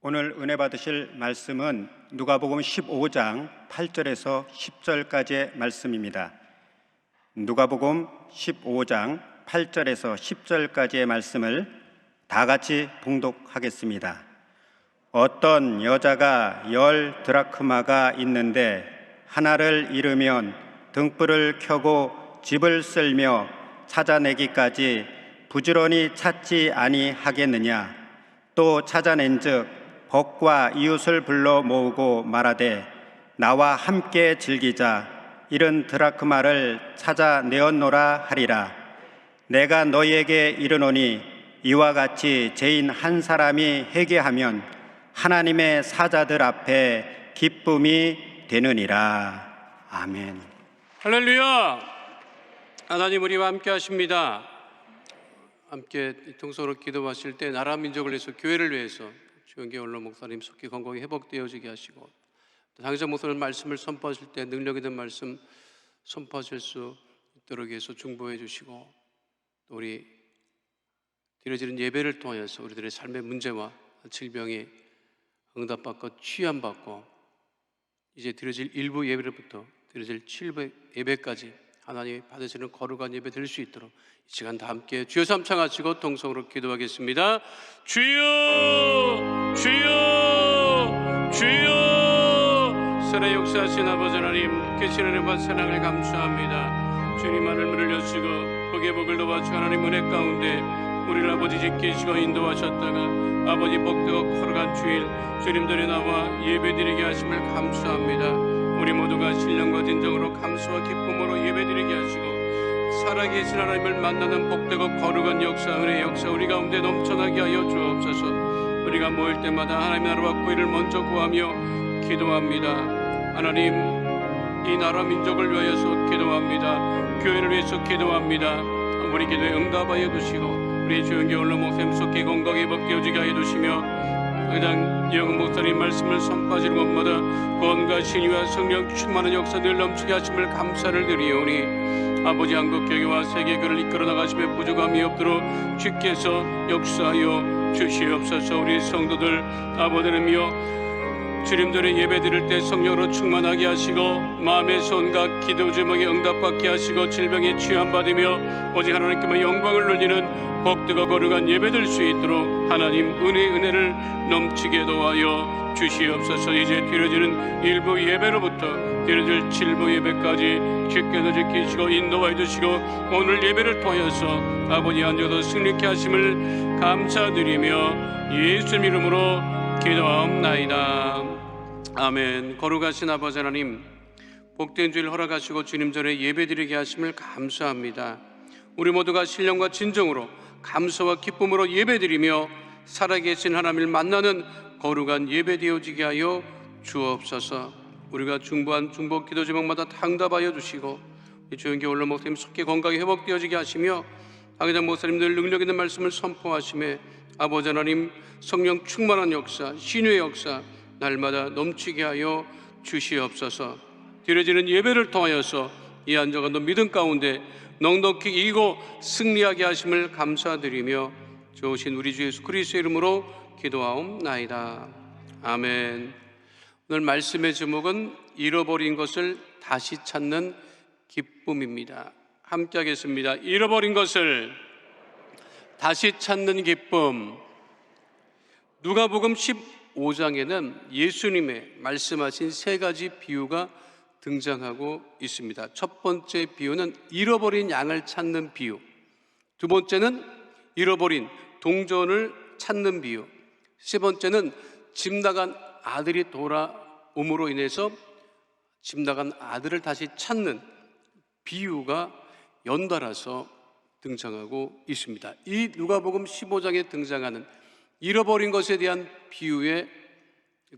오늘 은혜 받으실 말씀은 누가복음 15장 8절에서 10절까지의 말씀입니다. 누가복음 15장 8절에서 10절까지의 말씀을 다 같이 봉독하겠습니다. 어떤 여자가 10 드라크마가 있는데 하나를 잃으면 등불을 켜고 집을 쓸며 찾아내기까지 부지런히 찾지 아니하겠느냐? 또 찾아낸즉 벗과 이웃을 불러 모으고 말하되 나와 함께 즐기자. 이른 드라크마를 찾아내었노라 하리라. 내가 너희에게 이르노니 이와 같이 죄인 한 사람이 회개하면 하나님의 사자들 앞에 기쁨이 되느니라. 아멘. 할렐루야. 하나님 우리와 함께 하십니다. 함께 통성으로 기도하실 때 나라 민족을 위해서, 교회를 위해서 주영계 원로 목사님 속히 건강히 회복되어지게 하시고, 당장 목사님 말씀을 선포하실 때 능력 있는 말씀 선포하실 수 있도록 해서 중보해 주시고, 또 우리 드려지는 예배를 통해서 우리들의 삶의 문제와 질병이 응답받고 취함받고, 이제 드려질 일부 예배로부터 드려질 7부 예배까지 하나님이 받으시는 거룩한 예배 될 수 있도록 이 시간 다 함께 주여 삼창하시고 동성으로 기도하겠습니다. 주여, 주여, 주여. 살아 역사하신 아버지 하나님, 계신 은혜와 사랑을 감사합니다. 주님만을 문을 여시고 복의 복을 도와주 하나님 은혜 가운데 우리를 아버지 지키시고 인도하셨다가 아버지 복되고 거룩한 주일 주님들이 나와 예배드리게 하심을 감사합니다. 우리 모두가 신령과 진정으로 감사와 기쁨으로 예배드리게 하시고, 살아계신 하나님을 만나는 복되고 거룩한 역사, 은혜의 역사 우리 가운데 넘쳐나게 하여 주옵소서. 우리가 모일 때마다 하나님의 나라와 구의를 먼저 구하며 기도합니다. 하나님, 이 나라 민족을 위하여서 기도합니다. 교회를 위해서 기도합니다. 우리 기도에 응답하여 주시고, 우리 주영계 원로 목사님 속히 건강히 복되어지게 하여 주시며, 당장 이영은 목사님 말씀을 선포하시는 곳마다 구원과 신의와 성령 충만한 역사 늘 넘치게 하심을 감사를 드리오니, 아버지 한국교회와 세계교회를 이끌어 나가심에 부족함이 없도록 주께서 역사하여 주시옵소서. 우리 성도들 아버지님이여, 주님들의 예배 드릴 때 성령으로 충만하게 하시고, 마음의 손과 기도 제목에 응답받게 하시고, 질병에 취함받으며 오직 하나님께만 영광을 돌리는 복되고 거룩한 예배 될 수 있도록 하나님 은혜를 넘치게 도와여 주시옵소서. 이제 드려지는 일부 예배로부터 드려질 7부 예배까지 주께서 지키시고 인도하여 주시고, 오늘 예배를 통해서 아버지 안녕도 승리케 하심을 감사드리며 예수님 이름으로 기도하옵나이다. 아멘. 거룩하신 아버지 하나님, 복된 주일 허락하시고 주님 전에 예배드리게 하심을 감사합니다. 우리 모두가 신령과 진정으로 감사와 기쁨으로 예배드리며 살아계신 하나님을 만나는 거룩한 예배되어지게 하여 주옵소서. 우리가 중보한 중보 기도 제목마다 응답하여 주시고, 주영계 원로 목사님 속히 건강히 회복되어지게 하시며, 당회장 목사님들 능력 있는 말씀을 선포하심에 아버지 하나님 성령 충만한 역사, 신유의 역사 날마다 넘치게 하여 주시옵소서. 드려지는 예배를 통하여서 이 안정한 믿음 가운데 넉넉히 이기고 승리하게 하심을 감사드리며 좋으신 우리 주 예수 그리스도의 이름으로 기도하옵나이다. 아멘. 오늘 말씀의 제목은 잃어버린 것을 다시 찾는 기쁨입니다. 함께 하겠습니다. 잃어버린 것을 다시 찾는 기쁨. 누가복음 15장에는 예수님의 말씀하신 세 가지 비유가 등장하고 있습니다. 첫 번째 비유는 잃어버린 양을 찾는 비유, 두 번째는 잃어버린 동전을 찾는 비유, 세 번째는 집 나간 아들이 돌아옴으로 인해서 집 나간 아들을 다시 찾는 비유가 연달아서 등장하고 있습니다. 이 누가복음 15장에 등장하는 잃어버린 것에 대한 비유의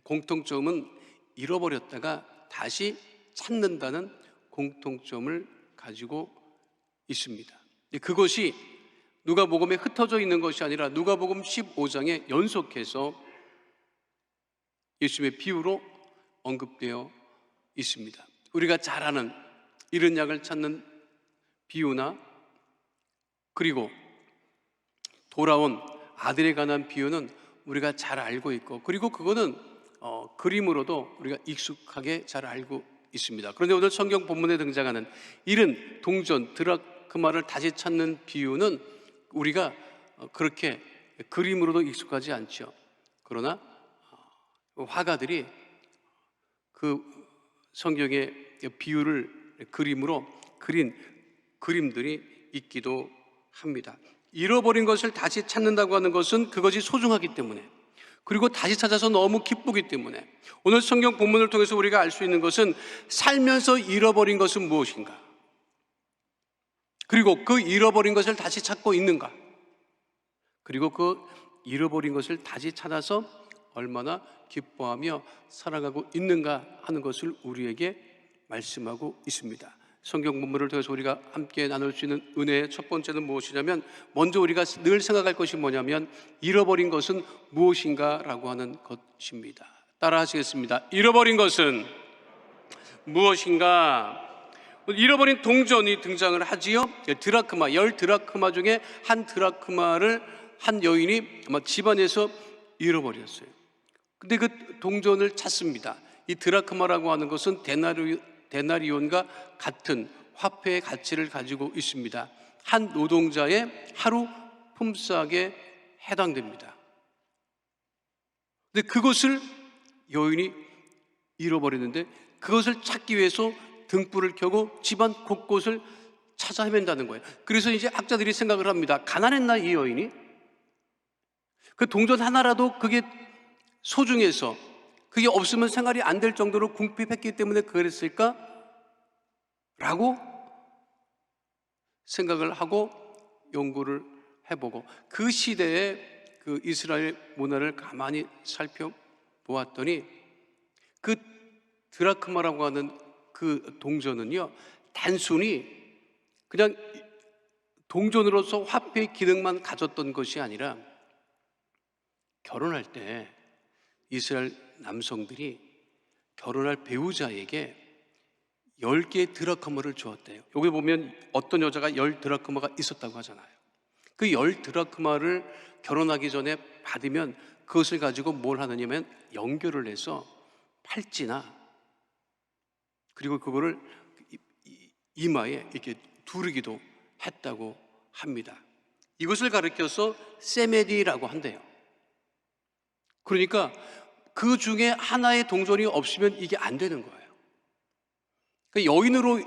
공통점은 잃어버렸다가 다시 찾는다는 공통점을 가지고 있습니다. 그것이 누가복음에 흩어져 있는 것이 아니라 누가복음 15장에 연속해서 예수님의 비유로 언급되어 있습니다. 우리가 잘 아는 잃은 양을 찾는 비유나, 그리고 돌아온 아들에 관한 비유는 우리가 잘 알고 있고, 그리고 그거는 그림으로도 우리가 익숙하게 잘 알고 있습니다. 그런데 오늘 성경 본문에 등장하는 이른 동전 드라크마를 다시 찾는 비유는 우리가 그렇게 그림으로도 익숙하지 않죠. 그러나 화가들이 그 성경의 비유를 그림으로 그린 그림들이 있기도 합니다. 잃어버린 것을 다시 찾는다고 하는 것은 그것이 소중하기 때문에, 그리고 다시 찾아서 너무 기쁘기 때문에, 오늘 성경 본문을 통해서 우리가 알 수 있는 것은 살면서 잃어버린 것은 무엇인가, 그리고 그 잃어버린 것을 다시 찾고 있는가, 그리고 그 잃어버린 것을 다시 찾아서 얼마나 기뻐하며 살아가고 있는가 하는 것을 우리에게 말씀하고 있습니다. 성경 본문을 통해서 우리가 함께 나눌 수 있는 은혜의 첫 번째는 무엇이냐면, 먼저 우리가 늘 생각할 것이 뭐냐면 잃어버린 것은 무엇인가라고 하는 것입니다. 따라 하시겠습니다. 잃어버린 것은 무엇인가? 잃어버린 동전이 등장을 하지요. 드라크마, 10드라크마 중에 한 드라크마를 한 여인이 아마 집안에서 잃어버렸어요. 근데 그 동전을 찾습니다. 이 드라크마라고 하는 것은 데나리온과 같은 화폐의 가치를 가지고 있습니다. 한 노동자의 하루 품삯에 해당됩니다. 근데 그것을 여인이 잃어버렸는데, 그것을 찾기 위해서 등불을 켜고 집안 곳곳을 찾아 헤맨다는 거예요. 그래서 이제 학자들이 생각을 합니다. 가난했나 이 여인이? 그 동전 하나라도 그게 소중해서 그게 없으면 생활이 안 될 정도로 궁핍했기 때문에 그랬을까? 라고 생각을 하고 연구를 해보고, 그 시대의 그 이스라엘 문화를 가만히 살펴보았더니 그 드라크마라고 하는 그 동전은요, 단순히 그냥 동전으로서 화폐의 기능만 가졌던 것이 아니라, 결혼할 때 이스라엘 남성들이 결혼할 배우자에게 10개의 드라크마를 주었대요. 여기 보면 어떤 여자가 10드라크마가 있었다고 하잖아요. 그 10드라크마를 결혼하기 전에 받으면 그것을 가지고 뭘 하느냐면 연결을 해서 팔찌나, 그리고 그거를 이마에 이렇게 두르기도 했다고 합니다. 이것을 가리켜서 세메디라고 한대요. 그러니까 그 중에 하나의 동전이 없으면 이게 안 되는 거예요. 그러니까 여인으로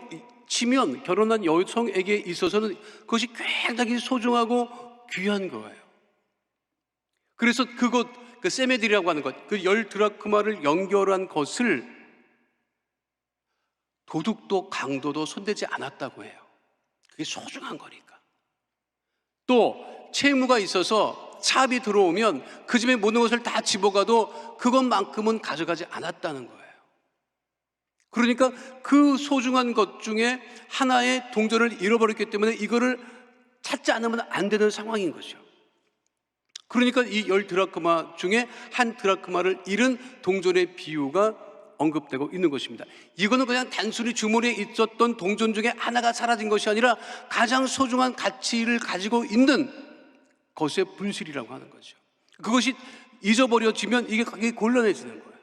치면 결혼한 여성에게 있어서는 그것이 굉장히 소중하고 귀한 거예요. 그래서 그것, 그 세메디라고 하는 것, 그 10드라크마를 연결한 것을 도둑도 강도도 손대지 않았다고 해요. 그게 소중한 거니까. 또 채무가 있어서 차압이 들어오면 그 집에 모든 것을 다 집어가도 그것만큼은 가져가지 않았다는 거예요. 그러니까 그 소중한 것 중에 하나의 동전을 잃어버렸기 때문에 이거를 찾지 않으면 안 되는 상황인 거죠. 그러니까 이 10드라크마 중에 한 드라크마를 잃은 동전의 비유가 언급되고 있는 것입니다. 이거는 그냥 단순히 주머니에 있었던 동전 중에 하나가 사라진 것이 아니라 가장 소중한 가치를 가지고 있는 것의 분실이라고 하는 거죠. 그것이 잊어버려지면 이게 곤란해지는 거예요.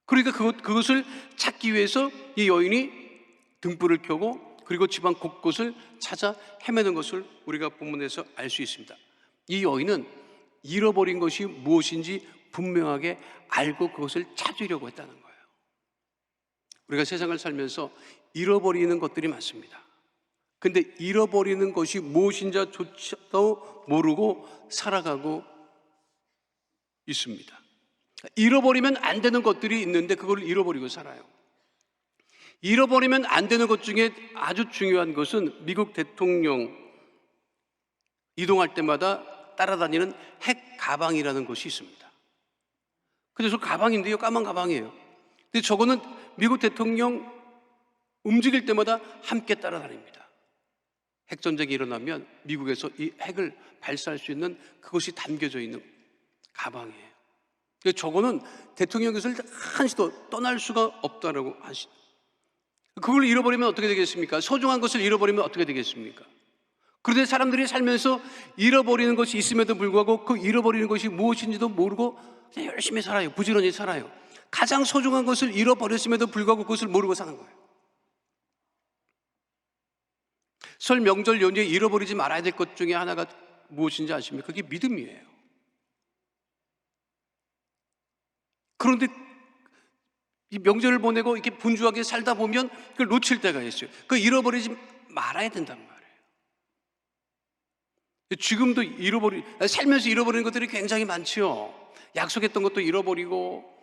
그러니까 그것을 찾기 위해서 이 여인이 등불을 켜고 그리고 집안 곳곳을 찾아 헤매는 것을 우리가 본문에서 알 수 있습니다. 이 여인은 잃어버린 것이 무엇인지 분명하게 알고 그것을 찾으려고 했다는 거예요. 우리가 세상을 살면서 잃어버리는 것들이 많습니다. 근데 잃어버리는 것이 무엇인지조차도 모르고 살아가고 있습니다. 잃어버리면 안 되는 것들이 있는데 그걸 잃어버리고 살아요. 잃어버리면 안 되는 것 중에 아주 중요한 것은 미국 대통령 이동할 때마다 따라다니는 핵 가방이라는 것이 있습니다. 근데 저 가방인데요, 까만 가방이에요. 근데 저거는 미국 대통령 움직일 때마다 함께 따라다닙니다. 핵전쟁이 일어나면 미국에서 이 핵을 발사할 수 있는 그것이 담겨져 있는 가방이에요. 저거는 대통령께서 한시도 떠날 수가 없다라고 하시죠. 그걸 잃어버리면 어떻게 되겠습니까? 소중한 것을 잃어버리면 어떻게 되겠습니까? 그런데 사람들이 살면서 잃어버리는 것이 있음에도 불구하고 그 잃어버리는 것이 무엇인지도 모르고 그냥 열심히 살아요. 부지런히 살아요. 가장 소중한 것을 잃어버렸음에도 불구하고 그것을 모르고 사는 거예요. 설 명절 연휴에 잃어버리지 말아야 될 것 중에 하나가 무엇인지 아십니까? 그게 믿음이에요. 그런데 이 명절을 보내고 이렇게 분주하게 살다 보면 그걸 놓칠 때가 있어요. 그걸 잃어버리지 말아야 된단 말이에요. 지금도 살면서 잃어버리는 것들이 굉장히 많지요. 약속했던 것도 잃어버리고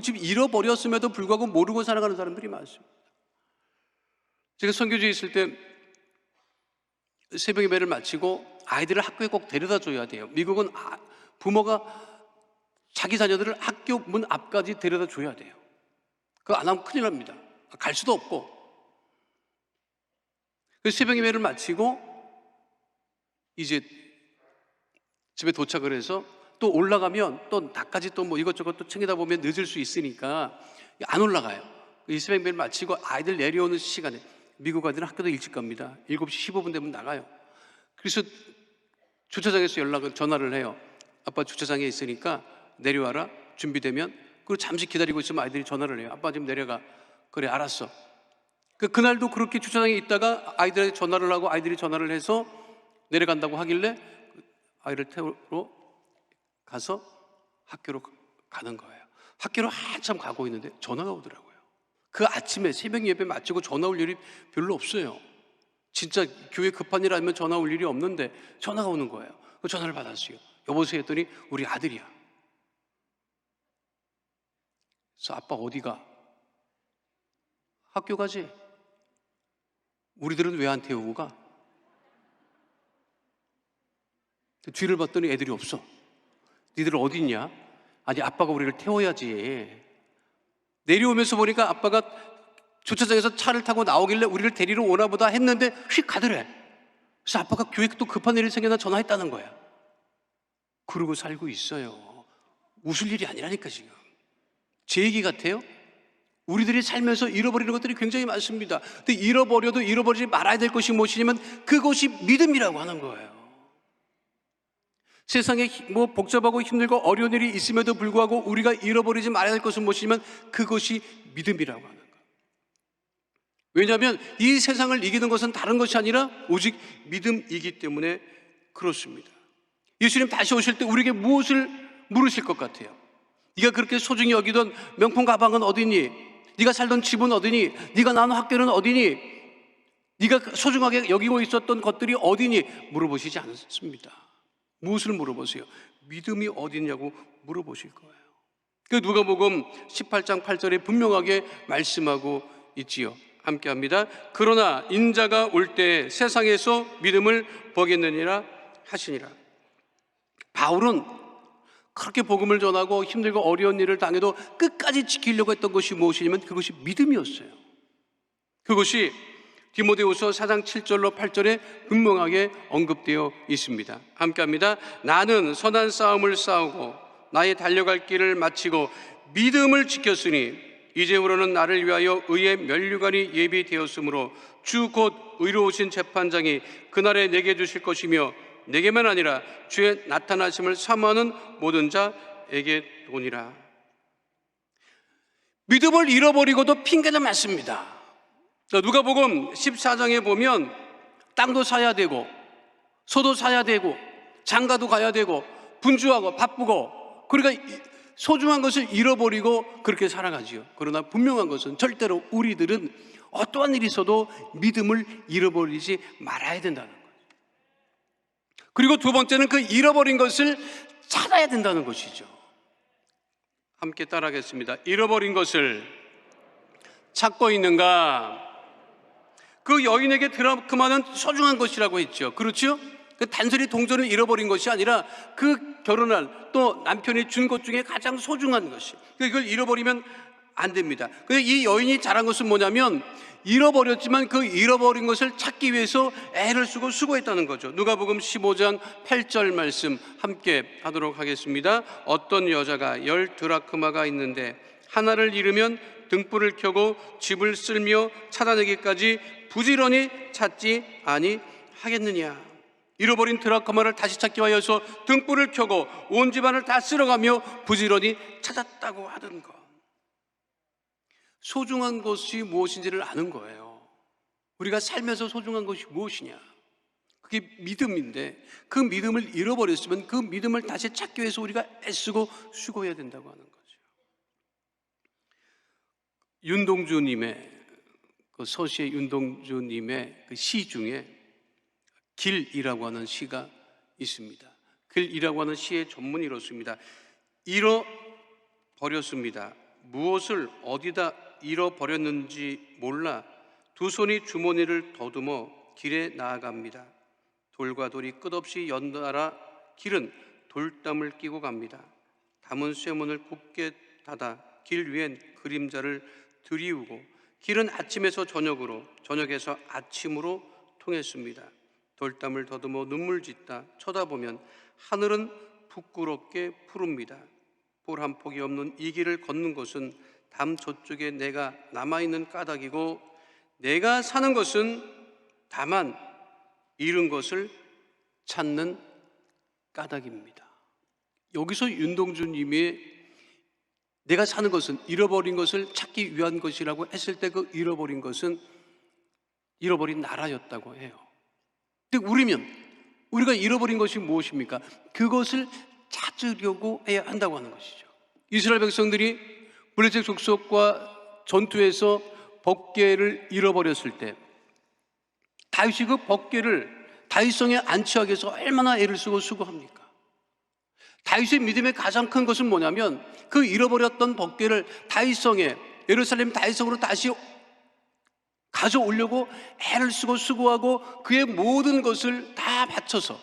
지금 잃어버렸음에도 불구하고 모르고 살아가는 사람들이 많습니다. 제가 선교지에 있을 때 새벽 예배를 마치고 아이들을 학교에 꼭 데려다 줘야 돼요. 미국은 부모가 자기 자녀들을 학교 문 앞까지 데려다 줘야 돼요. 그거 안 하면 큰일 납니다. 갈 수도 없고. 그래서 새벽 예배를 마치고 이제 집에 도착을 해서 또 올라가면 또 나까지 또 뭐 이것저것 또 챙기다 보면 늦을 수 있으니까 안 올라가요. 이 새벽 예배를 마치고 아이들 내려오는 시간에, 미국 아이들은 학교도 일찍 갑니다. 7시 15분 되면 나가요. 그래서 주차장에서 전화를 해요. 아빠 주차장에 있으니까 내려와라. 준비되면. 그리고 잠시 기다리고 있으면 아이들이 전화를 해요. 아빠 지금 내려가. 그래, 알았어. 그날도 그렇게 주차장에 있다가 아이들에게 전화를 하고 아이들이 전화를 해서 내려간다고 하길래 아이를 태우러 가서 학교로 가는 거예요. 학교로 한참 가고 있는데 전화가 오더라고요. 그 아침에 새벽 예배 마치고 전화 올 일이 별로 없어요. 진짜 교회 급한 일 아니면 전화 올 일이 없는데 전화가 오는 거예요. 그 전화를 받았어요. 여보세요 했더니 우리 아들이야. 그래서 아빠 어디가? 학교 가지. 우리들은 왜 안 태우고 가? 뒤를 봤더니 애들이 없어. 니들 어디 있냐? 아니 아빠가 우리를 태워야지. 내려오면서 보니까 아빠가 주차장에서 차를 타고 나오길래 우리를 데리러 오나 보다 했는데 휙 가더래. 그래서 아빠가 교회 또 급한 일이 생겨나 전화했다는 거야. 그러고 살고 있어요. 웃을 일이 아니라니까 지금. 제 얘기 같아요? 우리들이 살면서 잃어버리는 것들이 굉장히 많습니다. 근데 잃어버려도 잃어버리지 말아야 될 것이 무엇이냐면 그것이 믿음이라고 하는 거예요. 세상에 뭐 복잡하고 힘들고 어려운 일이 있음에도 불구하고 우리가 잃어버리지 말아야 될 것은 무엇이냐면 그것이 믿음이라고 하는 거예요. 왜냐하면 이 세상을 이기는 것은 다른 것이 아니라 오직 믿음이기 때문에 그렇습니다. 예수님 다시 오실 때 우리에게 무엇을 물으실 것 같아요? 네가 그렇게 소중히 여기던 명품 가방은 어디니? 네가 살던 집은 어디니? 네가 나온 학교는 어디니? 네가 소중하게 여기고 있었던 것들이 어디니? 물어보시지 않습니다. 무엇을 물어보세요? 믿음이 어디냐고 물어보실 거예요. 그 누가복음 18장 8절에 분명하게 말씀하고 있지요. 함께 합니다. 그러나 인자가 올 때 세상에서 믿음을 보겠느니라 하시니라. 바울은 그렇게 복음을 전하고 힘들고 어려운 일을 당해도 끝까지 지키려고 했던 것이 무엇이냐면 그것이 믿음이었어요. 그것이 디모데후서 4장 7절로 8절에 분명하게 언급되어 있습니다. 함께 합니다. 나는 선한 싸움을 싸우고 나의 달려갈 길을 마치고 믿음을 지켰으니 이제부로는 나를 위하여 의의 면류관이 예비되었으므로 주 곧 의로우신 재판장이 그날에 내게 주실 것이며 내게만 아니라 주의 나타나심을 사모하는 모든 자에게 도니라. 믿음을 잃어버리고도 핑계는 많습니다. 누가복음 14장에 보면 땅도 사야 되고 소도 사야 되고 장가도 가야 되고 분주하고 바쁘고 그러니까 소중한 것을 잃어버리고 그렇게 살아가지요. 그러나 분명한 것은 절대로 우리들은 어떠한 일이 있어도 믿음을 잃어버리지 말아야 된다는 거예요. 그리고 두 번째는 그 잃어버린 것을 찾아야 된다는 것이죠. 함께 따라하겠습니다. 잃어버린 것을 찾고 있는가? 그 여인에게 드라크마는 소중한 것이라고 했죠. 그렇죠? 단순히 동전을 잃어버린 것이 아니라 그 결혼할 또 남편이 준 것 중에 가장 소중한 것이. 그걸 잃어버리면 안 됩니다. 이 여인이 잘한 것은 뭐냐면 잃어버렸지만 그 잃어버린 것을 찾기 위해서 애를 쓰고 수고했다는 거죠. 누가복음 15장 8절 말씀 함께 하도록 하겠습니다. 어떤 여자가 10드라크마가 있는데 하나를 잃으면 등불을 켜고 집을 쓸며 찾아내기까지 부지런히 찾지 하겠느냐? 잃어버린 드라크마를 다시 찾기 위해서 등불을 켜고 온 집안을 다 쓸어가며 부지런히 찾았다고 하던 것. 소중한 것이 무엇인지를 아는 거예요. 우리가 살면서 소중한 것이 무엇이냐? 그게 믿음인데 그 믿음을 잃어버렸으면 그 믿음을 다시 찾기 위해서 우리가 애쓰고 수고해야 된다고 하는 거죠. 윤동주님의 그 서시의 윤동주님의 그 시 중에 길이라고 하는 시가 있습니다. 길이라고 하는 시의 전문이 이렇습니다. 잃어버렸습니다. 무엇을 어디다 잃어버렸는지 몰라 두 손이 주머니를 더듬어 길에 나아갑니다. 돌과 돌이 끝없이 연달아 길은 돌담을 끼고 갑니다. 담은 쇠문을 굳게 닫아 길 위엔 그림자를 들이우고 길은 아침에서 저녁으로 저녁에서 아침으로 통했습니다. 돌담을 더듬어 눈물 짓다 쳐다보면 하늘은 부끄럽게 푸릅니다. 볼 한 폭이 없는 이 길을 걷는 것은 담 저쪽에 내가 남아있는 까닭이고 내가 사는 것은 다만 잃은 것을 찾는 까닭입니다. 여기서 윤동주님이 내가 사는 것은 잃어버린 것을 찾기 위한 것이라고 했을 때 그 잃어버린 것은 잃어버린 나라였다고 해요. 근데 우리가 잃어버린 것이 무엇입니까? 그것을 찾으려고 해야 한다고 하는 것이죠. 이스라엘 백성들이 블레셋 족속과 전투에서 법궤를 잃어버렸을 때 다윗이 그 법궤를 다윗성에 안치하기 위해서 얼마나 애를 쓰고 수고합니까? 다윗의 믿음의 가장 큰 것은 뭐냐면 그 잃어버렸던 법궤를 다윗성에 예루살렘 다윗성으로 다시 가져오려고 애를 쓰고 수고하고 그의 모든 것을 다 바쳐서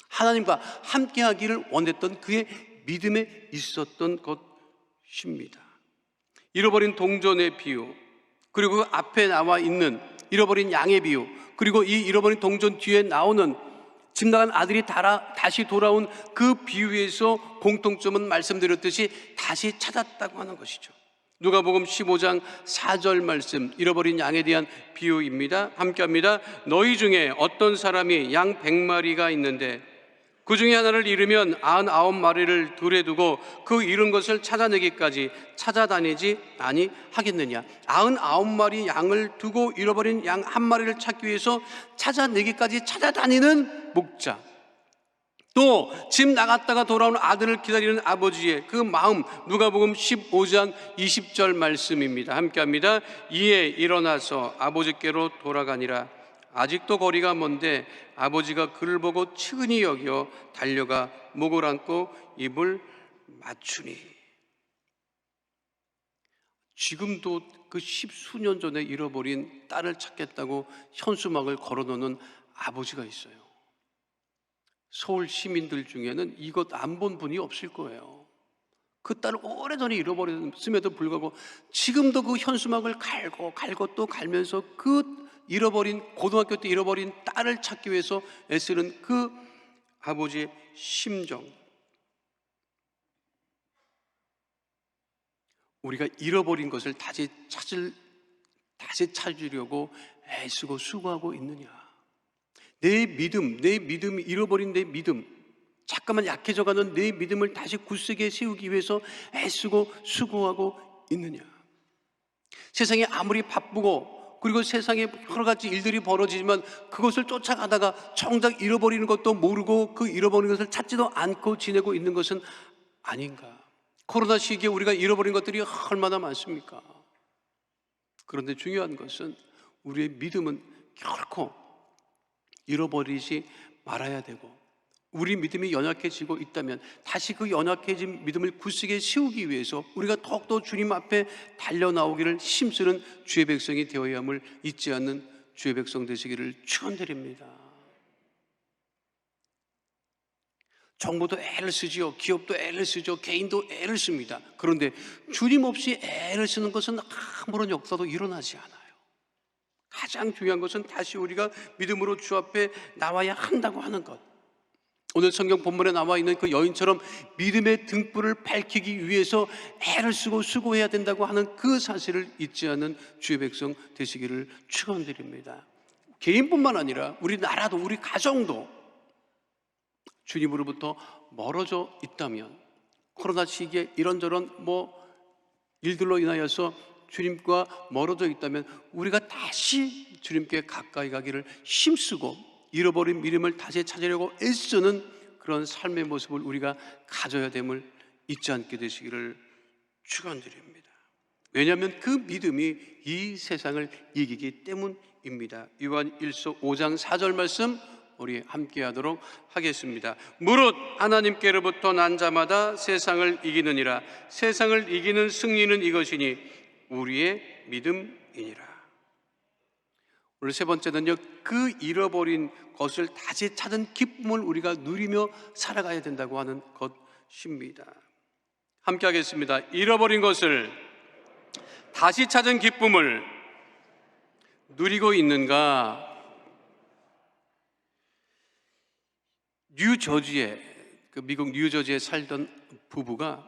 하나님과 함께하기를 원했던 그의 믿음에 있었던 것입니다. 잃어버린 동전의 비유, 그리고 그 앞에 나와 있는 잃어버린 양의 비유, 그리고 이 잃어버린 동전 뒤에 나오는 집 나간 아들이 다시 돌아온 그 비유에서 공통점은 말씀드렸듯이 다시 찾았다고 하는 것이죠. 누가복음 15장 4절 말씀, 잃어버린 양에 대한 비유입니다. 함께합니다. 너희 중에 어떤 사람이 양 100마리가 있는데 그 중에 하나를 잃으면 99마리를 들에 두고 그 잃은 것을 찾아내기까지 찾아다니지 아니하겠느냐. 99마리 양을 두고 잃어버린 양 한 마리를 찾기 위해서 찾아내기까지 찾아다니는 목자, 또 집 나갔다가 돌아오는 아들을 기다리는 아버지의 그 마음, 누가복음 15장 20절 말씀입니다. 함께합니다. 이에 일어나서 아버지께로 돌아가니라. 아직도 거리가 먼데 아버지가 그를 보고 측은히 여겨 달려가 목을 안고 입을 맞추니. 지금도 그 10수년 전에 잃어버린 딸을 찾겠다고 현수막을 걸어놓는 아버지가 있어요. 서울 시민들 중에는 이것 안 본 분이 없을 거예요. 그 딸을 오래전에 잃어버렸음에도 불구하고 지금도 그 현수막을 갈고 또 갈면서 그 잃어버린, 고등학교 때 잃어버린 딸을 찾기 위해서 애쓰는 그 아버지의 심정. 우리가 잃어버린 것을 다시 찾으려고 애쓰고 수고하고 있느냐? 내 믿음이 잃어버린 내 믿음, 잠깐만 약해져가는 내 믿음을 다시 굳세게 세우기 위해서 애쓰고 수고하고 있느냐? 세상이 아무리 바쁘고 그리고 세상에 여러 가지 일들이 벌어지지만 그것을 쫓아가다가 정작 잃어버리는 것도 모르고 그 잃어버린 것을 찾지도 않고 지내고 있는 것은 아닌가? 코로나 시기에 우리가 잃어버린 것들이 얼마나 많습니까? 그런데 중요한 것은 우리의 믿음은 결코 잃어버리지 말아야 되고, 우리 믿음이 연약해지고 있다면 다시 그 연약해진 믿음을 굳세게 세우기 위해서 우리가 더욱더 주님 앞에 달려나오기를 힘쓰는 주의 백성이 되어야 함을 잊지 않는 주의 백성 되시기를 축원드립니다. 정부도 애를 쓰지요, 기업도 애를 쓰죠, 개인도 애를 씁니다. 그런데 주님 없이 애를 쓰는 것은 아무런 역사도 일어나지 않아요. 가장 중요한 것은 다시 우리가 믿음으로 주 앞에 나와야 한다고 하는 것. 오늘 성경 본문에 나와 있는 그 여인처럼 믿음의 등불을 밝히기 위해서 애를 쓰고 수고해야 된다고 하는 그 사실을 잊지 않는 주의 백성 되시기를 축원드립니다. 개인뿐만 아니라 우리 나라도, 우리 가정도 주님으로부터 멀어져 있다면, 코로나 시기에 이런저런 일들로 인하여서 주님과 멀어져 있다면 우리가 다시 주님께 가까이 가기를 힘쓰고 잃어버린 믿음을 다시 찾으려고 애쓰는 그런 삶의 모습을 우리가 가져야 됨을 잊지 않게 되시기를 축원드립니다. 왜냐하면 그 믿음이 이 세상을 이기기 때문입니다. 요한 1서 5장 4절 말씀 우리 함께 하도록 하겠습니다. 무릇 하나님께로부터 난 자마다 세상을 이기느니라. 세상을 이기는 승리는 이것이니 우리의 믿음이니라. 오늘 세 번째는요, 그 잃어버린 것을 다시 찾은 기쁨을 우리가 누리며 살아가야 된다고 하는 것입니다. 함께 하겠습니다. 잃어버린 것을 다시 찾은 기쁨을 누리고 있는가? 미국 뉴저지에 살던 부부가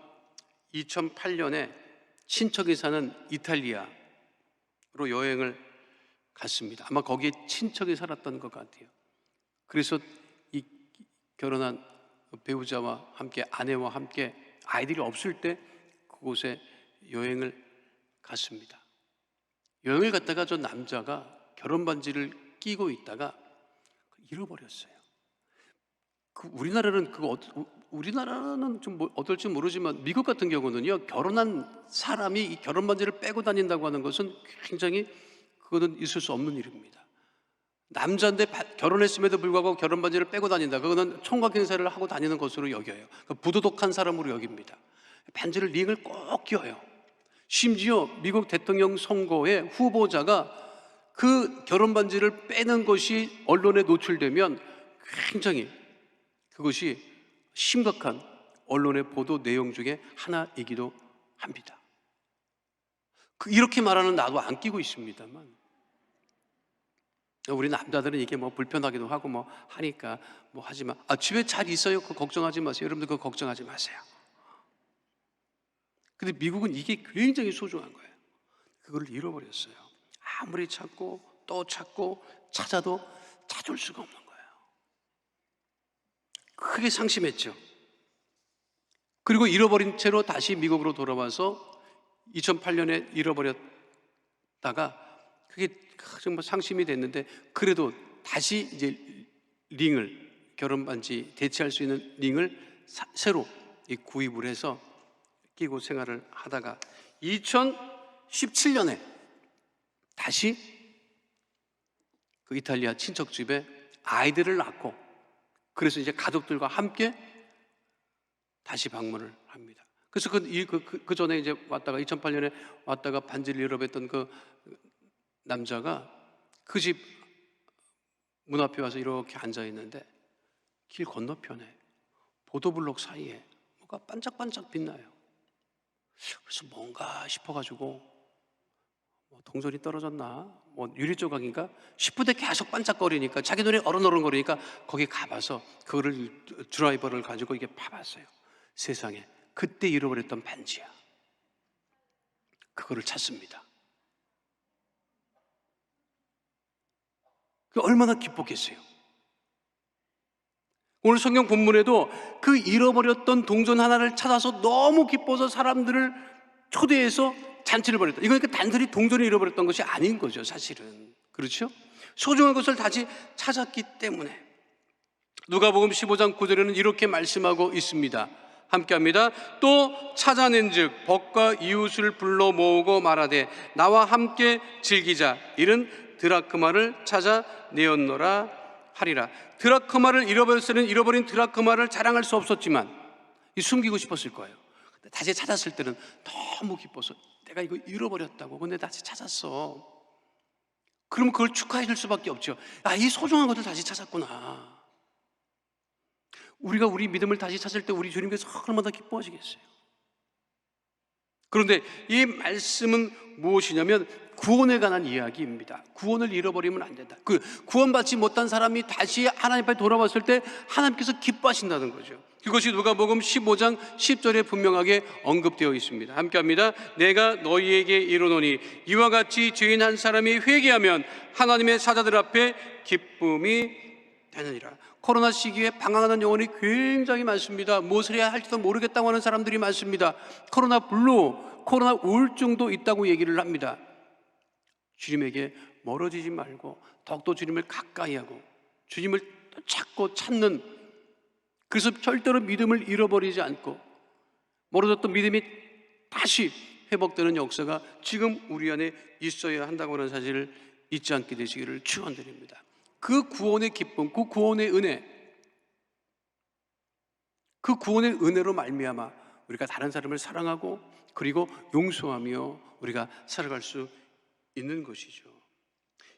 2008년에 친척이 사는 이탈리아로 여행을 갔습니다. 아마 거기에 친척이 살았던 것 같아요. 그래서 이 결혼한 배우자와 함께, 아내와 함께 아이들이 없을 때 그곳에 여행을 갔습니다. 여행을 갔다가 저 남자가 결혼 반지를 끼고 있다가 잃어버렸어요. 우리나라는 좀 어떨지 모르지만 미국 같은 경우는요, 결혼한 사람이 이 결혼 반지를 빼고 다닌다고 하는 것은 굉장히, 그거는 있을 수 없는 일입니다. 남자인데 결혼했음에도 불구하고 결혼 반지를 빼고 다닌다, 그거는 총각 행세를 하고 다니는 것으로 여겨요. 부도덕한 사람으로 여깁니다. 반지를, 링을 꼭 끼워요. 심지어 미국 대통령 선거에 후보자가 그 결혼 반지를 빼는 것이 언론에 노출되면 굉장히 그것이 심각한 언론의 보도 내용 중에 하나이기도 합니다. 이렇게 말하는 나도 안 끼고 있습니다만, 우리 남자들은 이게 불편하기도 하고 하니까 하지만, 집에 잘 있어요, 그거 걱정하지 마세요. 여러분들 그거 걱정하지 마세요. 근데 미국은 이게 굉장히 소중한 거예요. 그걸 잃어버렸어요. 아무리 찾고 또 찾고 찾아도 찾을 수가 없는 거예요. 크게 상심했죠. 그리고 잃어버린 채로 다시 미국으로 돌아와서 2008년에 잃어버렸다가 그게 정말 상심이 됐는데, 그래도 다시 이제 링을, 결혼 반지 대체할 수 있는 링을 새로 구입을 해서 끼고 생활을 하다가 2017년에 다시 그 이탈리아 친척집에 아이들을 낳고, 그래서 이제 가족들과 함께 다시 방문을 합니다. 그래서 그 전에 이제 왔다가 2008년에 왔다가 반지를 잃어버렸던 그 남자가 그 집 문 앞에 와서 이렇게 앉아 있는데, 길 건너편에 보도블록 사이에 뭐가 반짝반짝 빛나요. 그래서 뭔가 싶어가지고 동전이 떨어졌나, 유리 조각인가 싶은데 계속 반짝거리니까, 자기 눈에 어른어른거리니까 거기 가봐서 그거를, 드라이버를 가지고 이게 파봤어요. 세상에, 그때 잃어버렸던 반지야. 그거를 찾습니다. 얼마나 기뻤겠어요. 오늘 성경 본문에도 그 잃어버렸던 동전 하나를 찾아서 너무 기뻐서 사람들을 초대해서 잔치를 벌였다. 이거니까 단순히 동전을 잃어버렸던 것이 아닌 거죠, 사실은. 그렇죠? 소중한 것을 다시 찾았기 때문에. 누가복음 15장 9절에는 이렇게 말씀하고 있습니다. 함께합니다. 또 찾아낸즉 벗과 이웃을 불러 모으고 말하되 나와 함께 즐기자. 이른 드라크마를 찾아내었노라 하리라. 드라크마를 잃어버렸을 때는 잃어버린 드라크마를 자랑할 수 없었지만 숨기고 싶었을 거예요. 근데 다시 찾았을 때는 너무 기뻐서, 내가 이거 잃어버렸다고, 근데 다시 찾았어. 그러면 그걸 축하해 줄 수밖에 없죠. 이 소중한 것을 다시 찾았구나. 우리가 우리 믿음을 다시 찾을 때 우리 주님께서 얼마나 기뻐하시겠어요. 그런데 이 말씀은 무엇이냐면 구원에 관한 이야기입니다. 구원을 잃어버리면 안 된다. 구원받지 못한 사람이 다시 하나님 앞에 돌아왔을 때 하나님께서 기뻐하신다는 거죠. 그것이 누가복음 15장 10절에 분명하게 언급되어 있습니다. 함께합니다. 내가 너희에게 이르노니 이와 같이 죄인 한 사람이 회개하면 하나님의 사자들 앞에 기쁨이 되느니라. 코로나 시기에 방황하는 영혼이 굉장히 많습니다. 무엇을 해야 할지도 모르겠다고 하는 사람들이 많습니다. 코로나 블루, 코로나 우울증도 있다고 얘기를 합니다. 주님에게 멀어지지 말고 더욱더 주님을 가까이 하고 주님을 찾고 찾는, 그래서 절대로 믿음을 잃어버리지 않고 멀어졌던 믿음이 다시 회복되는 역사가 지금 우리 안에 있어야 한다고 하는 사실을 잊지 않게 되시기를 축원드립니다. 그 구원의 기쁨, 그 구원의 은혜, 그 구원의 은혜로 말미암아 우리가 다른 사람을 사랑하고 그리고 용서하며 우리가 살아갈 수 있는 것이죠.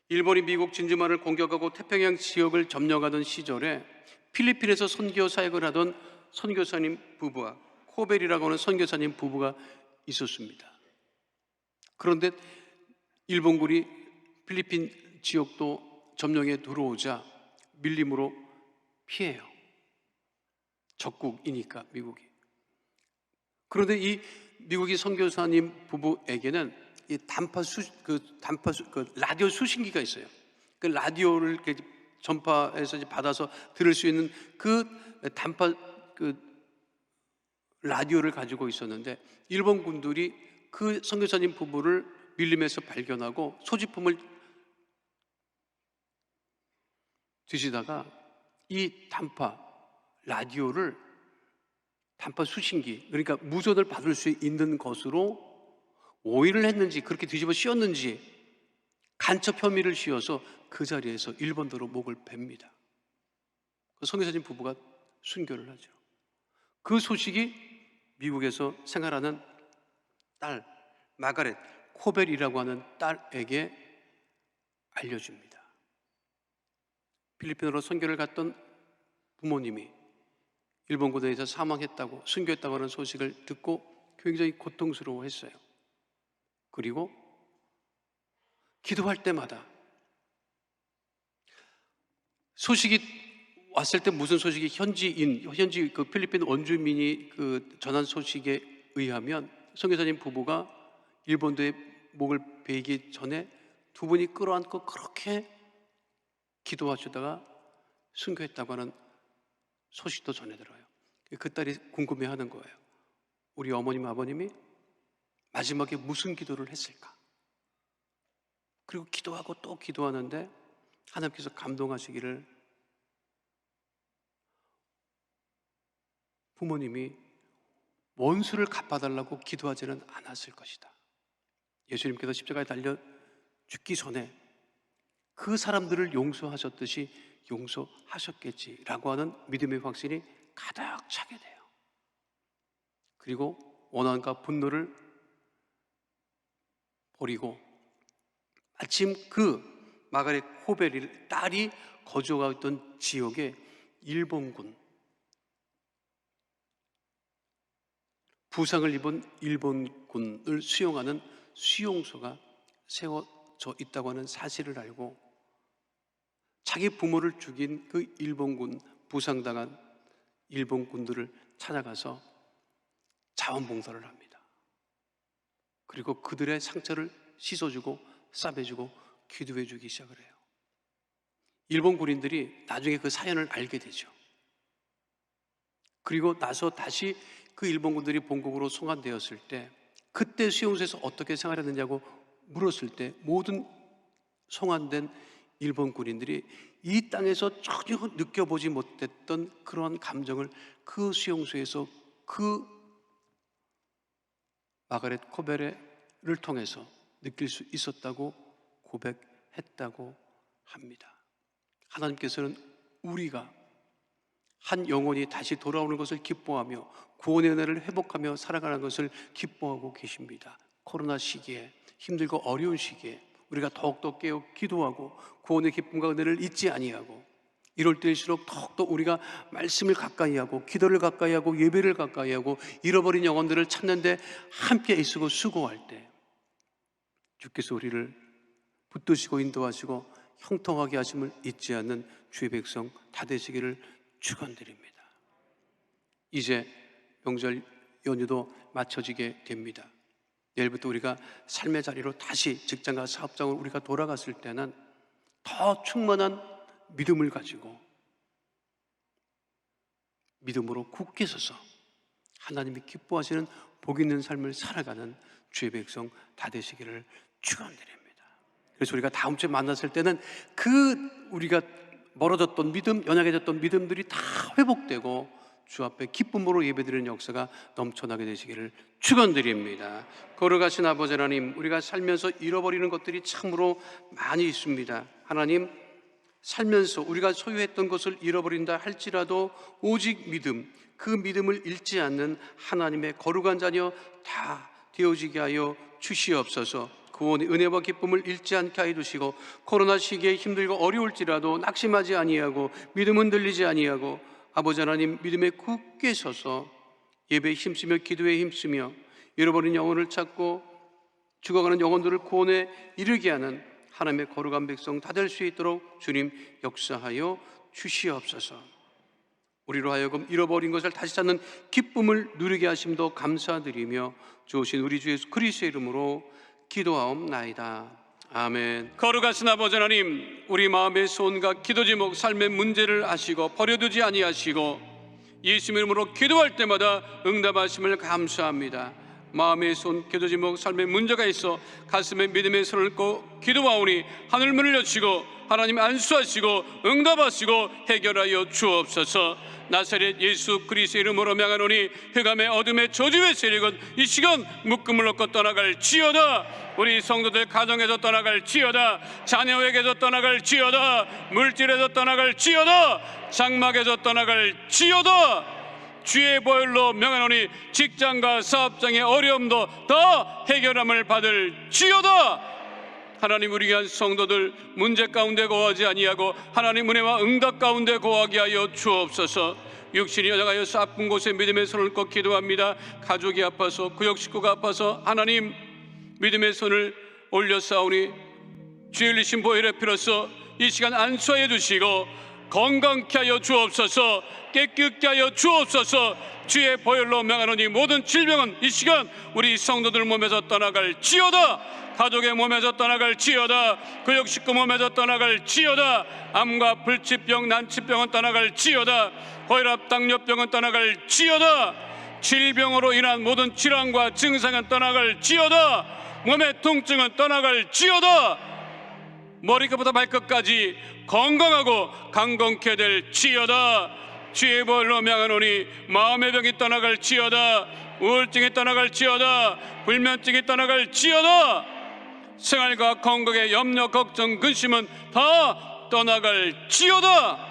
일본이 미국 진주만을 공격하고 태평양 지역을 점령하던 시절에 필리핀에서 선교 사역을 하던 선교사님 부부와 코벨이라고 하는 선교사님 부부가 있었습니다. 그런데 일본군이 필리핀 지역도 점령에 들어오자 밀림으로 피해요. 적국이니까 미국이. 그런데 이 미국의 선교사님 부부에게는 이 라디오 수신기가 있어요. 그 라디오를 이렇게 전파에서 이제 받아서 들을 수 있는 그 라디오를 가지고 있었는데 일본 군들이 그 선교사님 부부를 밀림에서 발견하고 소지품을 드시다가 이 라디오를 단파 수신기, 그러니까 무전을 받을 수 있는 것으로 오해를 했는지 그렇게 뒤집어 씌웠는지 간첩 혐의를 씌워서 그 자리에서 일본도로 목을 뱁니다. 그 선교사님 부부가 순교를 하죠. 그 소식이 미국에서 생활하는 딸 마가렛 코벨이라고 하는 딸에게 알려줍니다. 필리핀으로 선교를 갔던 부모님이 일본 군대에서 사망했다고, 순교했다고 하는 소식을 듣고 굉장히 고통스러워했어요. 그리고 기도할 때마다 소식이 왔을 때 무슨 소식이 현지 그 필리핀 원주민이 그 전한 소식에 의하면 선교사님 부부가 일본도에 목을 베기 전에 두 분이 끌어안고 그렇게 기도하시다가 순교했다고 하는 소식도 전해들어요. 그 딸이 궁금해하는 거예요. 우리 어머님 아버님이 마지막에 무슨 기도를 했을까? 그리고 기도하고 또 기도하는데 하나님께서 감동하시기를 부모님이 원수를 갚아달라고 기도하지는 않았을 것이다. 예수님께서 십자가에 달려 죽기 전에 그 사람들을 용서하셨듯이 용서하셨겠지라고 하는 믿음의 확신이 가득 차게 돼요. 그리고 원한과 분노를 버리고 마침 그 마가렛 코벨 딸이 거주하고 있던 지역에 일본군, 부상을 입은 일본군을 수용하는 수용소가 세워져 있다고 하는 사실을 알고 자기 부모를 죽인 그 일본군, 부상당한 일본군들을 찾아가서 자원봉사를 합니다. 그리고 그들의 상처를 씻어주고 싸매주고 기도해주기 시작을 해요. 일본 군인들이 나중에 그 사연을 알게 되죠. 그리고 나서 다시 그 일본군들이 본국으로 송환되었을 때 그때 수용소에서 어떻게 생활했느냐고 물었을 때 모든 송환된 일본 군인들이 이 땅에서 전혀 느껴보지 못했던 그런 감정을 그 수용소에서 그 마가렛 코벨을 통해서 느낄 수 있었다고 고백했다고 합니다. 하나님께서는 우리가 한 영혼이 다시 돌아오는 것을 기뻐하며 구원의 은혜를 회복하며 살아가는 것을 기뻐하고 계십니다. 코로나 시기에, 힘들고 어려운 시기에 우리가 더욱더 깨어 기도하고 구원의 기쁨과 은혜를 잊지 아니하고 이럴 때일수록 더욱더 우리가 말씀을 가까이 하고 기도를 가까이 하고 예배를 가까이 하고 잃어버린 영혼들을 찾는 데 함께 애쓰고 수고할 때 주께서 우리를 붙드시고 인도하시고 형통하게 하심을 잊지 않는 주의 백성 다 되시기를 축원드립니다. 이제 명절 연휴도 맞춰지게 됩니다. 내일부터 우리가 삶의 자리로 다시 직장과 사업장으로 우리가 돌아갔을 때는 더 충만한 믿음을 가지고 믿음으로 굳게 서서 하나님이 기뻐하시는 복 있는 삶을 살아가는 주의 백성 다 되시기를 축원드립니다. 그래서 우리가 다음 주에 만났을 때는 우리가 멀어졌던 믿음, 연약해졌던 믿음들이 다 회복되고 주 앞에 기쁨으로 예배드리는 역사가 넘쳐나게 되시기를 축원드립니다. 거룩하신 아버지 하나님, 우리가 살면서 잃어버리는 것들이 참으로 많이 있습니다. 하나님, 살면서 우리가 소유했던 것을 잃어버린다 할지라도 오직 믿음, 그 믿음을 잃지 않는 하나님의 거룩한 자녀 다 되어지게 하여 주시옵소서. 구원의 은혜와 기쁨을 잃지 않게 하여 주시고, 코로나 시기에 힘들고 어려울지라도 낙심하지 아니하고 믿음 흔들리지 아니하고 아버지 하나님 믿음에 굳게 서서 예배에 힘쓰며 기도에 힘쓰며 잃어버린 영혼을 찾고 죽어가는 영혼들을 구원에 이르게 하는 하나님의 거룩한 백성 다 될 수 있도록 주님 역사하여 주시옵소서. 우리로 하여금 잃어버린 것을 다시 찾는 기쁨을 누리게 하심도 감사드리며 주오신 우리 주 예수 그리스도의 이름으로 기도하옵나이다. 아멘. 거룩하신 아버지 하나님, 우리 마음의 소원과 기도 제목, 삶의 문제를 아시고 버려두지 아니하시고 예수 이름으로 기도할 때마다 응답하심을 감사합니다. 마음의 손, 기도 제목, 삶의 문제가 있어 가슴에 믿음의 손을 꽂고 기도하오니 하늘 문을 여시고 하나님 안수하시고 응답하시고 해결하여 주옵소서. 나사렛 예수 그리스도의 이름으로 명하노니 흑암의 어둠의 저주의 세력은 이 시간 묶음을 얻고 떠나갈 지어다. 우리 성도들 가정에서 떠나갈 지어다. 자녀에게서 떠나갈 지어다. 물질에서 떠나갈 지어다. 장막에서 떠나갈 지어다. 주의 보혈로 명하노니 직장과 사업장의 어려움도 다 해결함을 받을 지어다. 하나님, 우리 귀한 성도들 문제 가운데 거하지 아니하고 하나님 은혜와 응답 가운데 거하게 하여 주옵소서. 육신이 여자가여서 아픈 곳에 믿음의 손을 꼭 기도합니다. 가족이 아파서, 구역 식구가 아파서 하나님 믿음의 손을 올려싸우니 주의 흘리신 보혈의 피로써 이 시간 안수하여 주시고 건강케 하여 주옵소서. 깨끗게 하여 주옵소서. 주의 보혈로 명하노니 모든 질병은 이 시간 우리 성도들 몸에서 떠나갈 지어다. 가족의 몸에서 떠나갈 지어다. 구역 식구 몸에서 떠나갈 지어다. 암과 불치병, 난치병은 떠나갈 지어다. 고혈압, 당뇨병은 떠나갈 지어다. 질병으로 인한 모든 질환과 증상은 떠나갈 지어다. 몸의 통증은 떠나갈 지어다. 머리끝부터 발끝까지 건강하고 강건케 될 지어다. 주의 보혈로 명하노니 마음의 병이 떠나갈 지어다. 우울증이 떠나갈 지어다. 불면증이 떠나갈 지어다. 생활과 건강의 염려, 걱정, 근심은 다 떠나갈 지어다.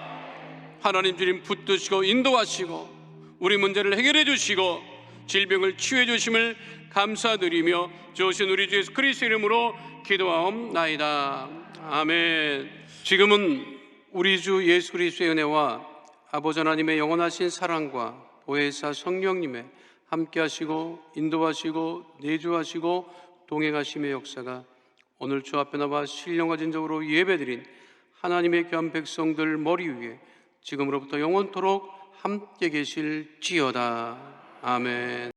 하나님 주님 붙드시고 인도하시고 우리 문제를 해결해 주시고 질병을 치유해 주심을 감사드리며 주신 우리 주 예수 그리스도 이름으로 기도하옵나이다. 아멘. 지금은 우리 주 예수 그리스도의 은혜와 아버지 하나님의 영원하신 사랑과 보혜사 성령님의 함께하시고 인도하시고 내주하시고 동행하심의 역사가 오늘 주 앞에 나와 신령과 진정으로 예배드린 하나님의 귀한 백성들 머리 위에 지금으로부터 영원토록 함께 계실지어다. 아멘.